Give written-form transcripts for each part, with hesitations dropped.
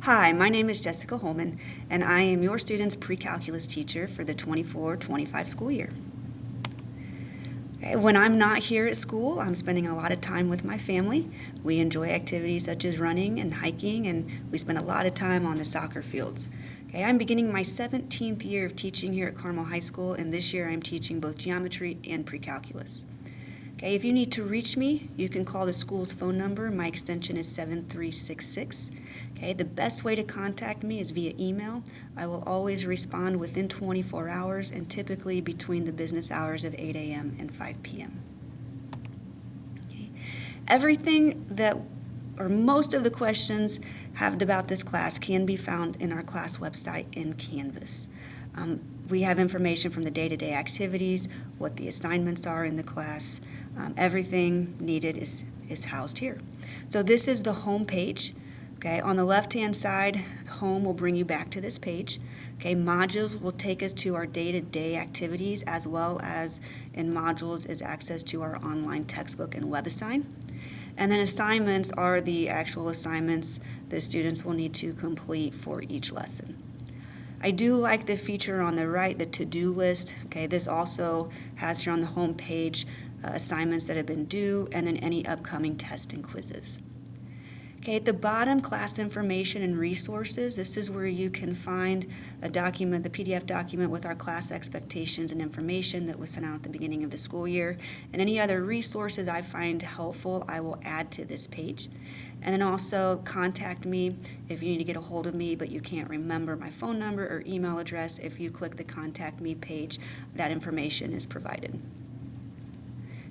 Hi, my name is Jessica Holman, and I am your student's pre-calculus teacher for the 24-25 school year. Okay, when I'm not here at school, I'm spending a lot of time with my family. We enjoy activities such as running and hiking, and we spend a lot of time on the soccer fields. Okay, I'm beginning my 17th year of teaching here at Carmel High School, and this year I'm teaching both geometry and pre-calculus. Okay, if you need to reach me, you can call the school's phone number. My extension is 7366. Okay, the best way to contact me is via email. I will always respond within 24 hours and typically between the business hours of 8 a.m. and 5 p.m. Okay. Everything that, or most of the questions have about this class can be found in our class website in Canvas. We have information from the day-to-day activities, what the assignments are in the class. Everything needed is housed here. So this is the home page. Okay, on the left-hand side, home will bring you back to this page. Okay, modules will take us to our day-to-day activities, as well as in modules is access to our online textbook and WebAssign. And then assignments are the actual assignments the students will need to complete for each lesson. I do like the feature on the right, the to-do list. Okay, this also has here on the home page assignments that have been due and then any upcoming tests and quizzes. Okay, at the bottom, class information and resources. This is where you can find a document, the PDF document with our class expectations and information that was sent out at the beginning of the school year. And any other resources I find helpful, I will add to this page. And then also contact me if you need to get a hold of me, but you can't remember my phone number or email address. If you click the Contact Me page, that information is provided.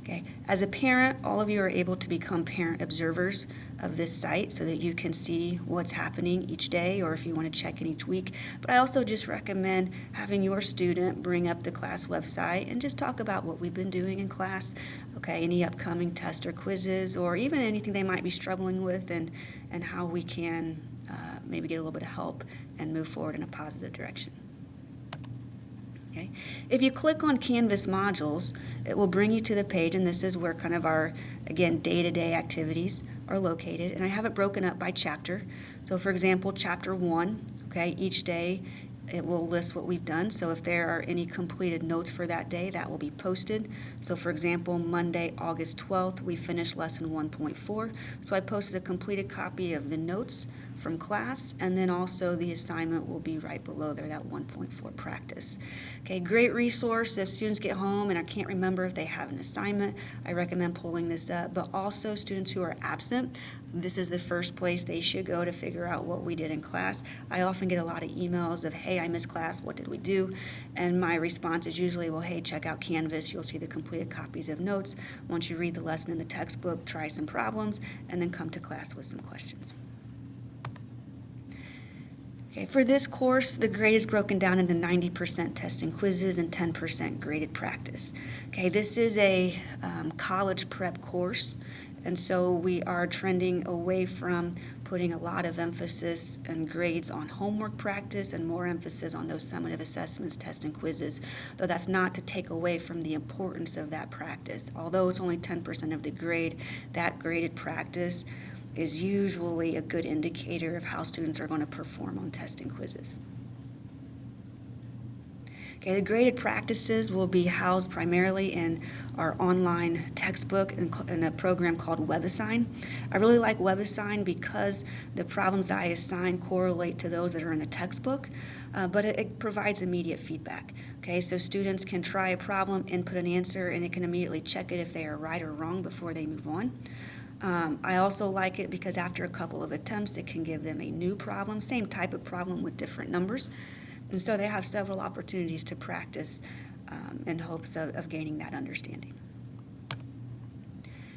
Okay. As a parent, all of you are able to become parent observers of this site so that you can see what's happening each day, or if you want to check in each week. But I also just recommend having your student bring up the class website and just talk about what we've been doing in class, okay, any upcoming tests or quizzes, or even anything they might be struggling with, and how we can maybe get a little bit of help and move forward in a positive direction. Okay. If you click on Canvas modules, it will bring you to the page, and this is where kind of our, again, day-to-day activities are located. And I have it broken up by chapter. So for example, chapter 1, okay, each day it will list what we've done. So if there are any completed notes for that day, that will be posted. So for example, Monday, August 12th, we finished lesson 1.4. So I posted a completed copy of the notes from class, and then also the assignment will be right below there, that 1.4 practice. Okay, great resource. If students get home and I can't remember if they have an assignment, I recommend pulling this up. But also students who are absent, this is the first place they should go to figure out what we did in class. I often get a lot of emails of, hey, I missed class, what did we do? And my response is usually, well, hey, check out Canvas. You'll see the completed copies of notes. Once you read the lesson in the textbook, try some problems, and then come to class with some questions. Okay, for this course, the grade is broken down into 90% test and quizzes and 10% graded practice. Okay, this is a college prep course, and so we are trending away from putting a lot of emphasis and grades on homework practice and more emphasis on those summative assessments, tests, and quizzes, though that's not to take away from the importance of that practice. Although it's only 10% of the grade, that graded practice is usually a good indicator of how students are going to perform on tests and quizzes. Okay, the graded practices will be housed primarily in our online textbook in a program called WebAssign. I really like WebAssign because the problems that I assign correlate to those that are in the textbook, but it provides immediate feedback. Okay, so students can try a problem, input an answer, and it can immediately check it if they are right or wrong before they move on. I also like it because after a couple of attempts, it can give them a new problem, same type of problem with different numbers. And so they have several opportunities to practice in hopes of gaining that understanding.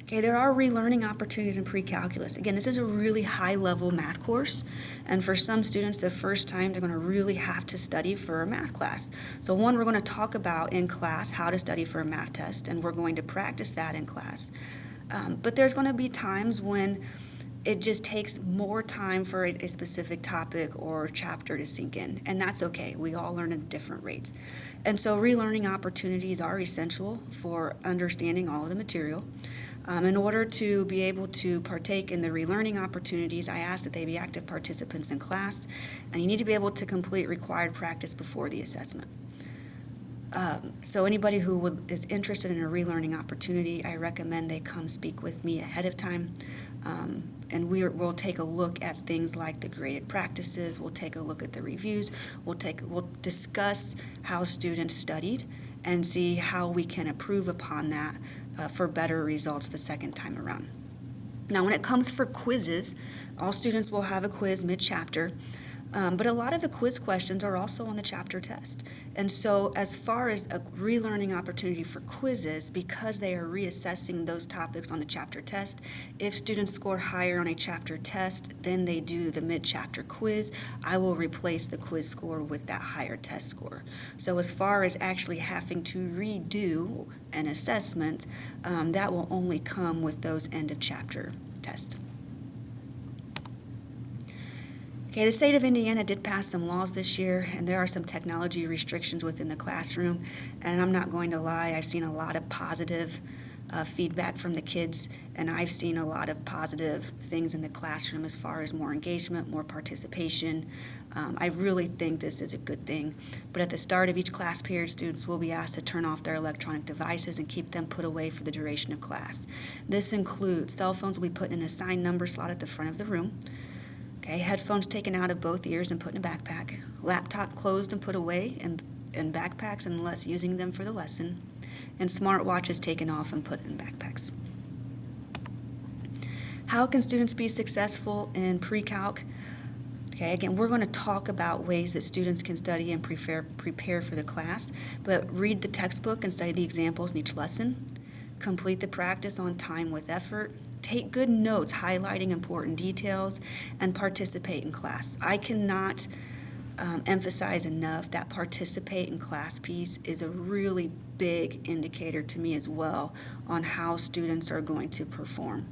Okay, there are relearning opportunities in pre-calculus. Again, this is a really high-level math course, and for some students, the first time they're going to really have to study for a math class. So one, we're going to talk about in class how to study for a math test, and we're going to practice that in class. But there's going to be times when it just takes more time for a specific topic or chapter to sink in, and that's okay. We all learn at different rates. And so relearning opportunities are essential for understanding all of the material. In order to be able to partake in the relearning opportunities, I ask that they be active participants in class, and you need to be able to complete required practice before the assessment. So anybody who is interested in a relearning opportunity, I recommend they come speak with me ahead of time. And we'll take a look at things like the graded practices, we'll take a look at the reviews, we'll discuss how students studied and see how we can improve upon that for better results the second time around. Now, when it comes for quizzes, all students will have a quiz mid-chapter, but a lot of the quiz questions are also on the chapter test. And so as far as a relearning opportunity for quizzes, because they are reassessing those topics on the chapter test, if students score higher on a chapter test than they do the mid-chapter quiz, I will replace the quiz score with that higher test score. So as far as actually having to redo an assessment, that will only come with those end-of-chapter tests. Okay, the state of Indiana did pass some laws this year, and there are some technology restrictions within the classroom. And I'm not going to lie, I've seen a lot of positive feedback from the kids, and I've seen a lot of positive things in the classroom as far as more engagement, more participation. I really think this is a good thing. But at the start of each class period, students will be asked to turn off their electronic devices and keep them put away for the duration of class. This includes cell phones will be put in an assigned number slot at the front of the room. Okay, headphones taken out of both ears and put in a backpack. Laptop closed and put away in backpacks unless using them for the lesson. And smartwatches taken off and put in backpacks. How can students be successful in pre-calc? Okay, again, we're going to talk about ways that students can study and prepare for the class, but read the textbook and study the examples in each lesson. Complete the practice on time with effort. Take good notes highlighting important details, and participate in class. I cannot emphasize enough that participate in class piece is a really big indicator to me as well on how students are going to perform.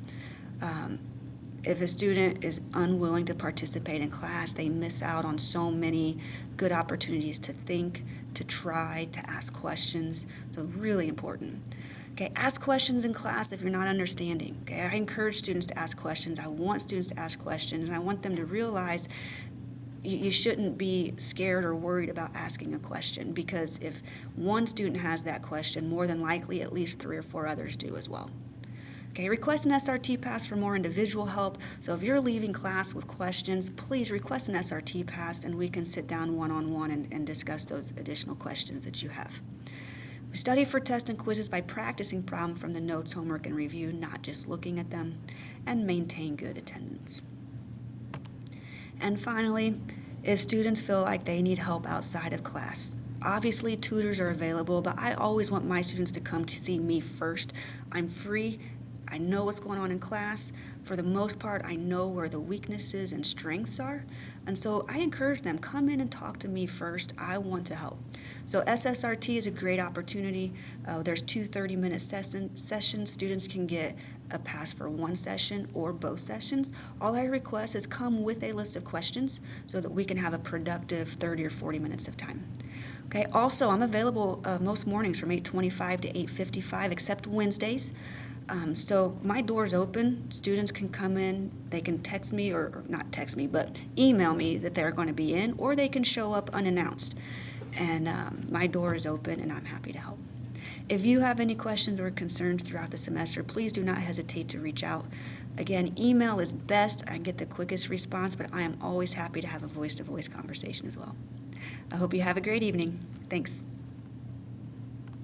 If a student is unwilling to participate in class, they miss out on so many good opportunities to think, to try, to ask questions. So really important. Okay, ask questions in class if you're not understanding. Okay, I encourage students to ask questions. I want students to ask questions, and I want them to realize you shouldn't be scared or worried about asking a question, because if one student has that question, more than likely at least 3 or 4 others do as well. Okay, request an SRT pass for more individual help. So if you're leaving class with questions, please request an SRT pass, and we can sit down one-on-one and discuss those additional questions that you have. We study for tests and quizzes by practicing problems from the notes, homework, and review, not just looking at them, and maintain good attendance. And finally, if students feel like they need help outside of class, obviously tutors are available, but I always want my students to come to see me first. I'm free. I know what's going on in class. For the most part, I know where the weaknesses and strengths are. And so I encourage them, come in and talk to me first. I want to help. So SSRT is a great opportunity. There's 2 30-minute sessions. Students can get a pass for one session or both sessions. All I request is come with a list of questions so that we can have a productive 30 or 40 minutes of time. Okay, also, I'm available most mornings from 8:25 to 8:55, except Wednesdays. So my door's open. Students can come in. They can text me, or not text me, but email me that they're going to be in, or they can show up unannounced. And my door is open, and I'm happy to help. If you have any questions or concerns throughout the semester, please do not hesitate to reach out. Again, email is best. I can get the quickest response, but I am always happy to have a voice-to-voice conversation as well. I hope you have a great evening. Thanks.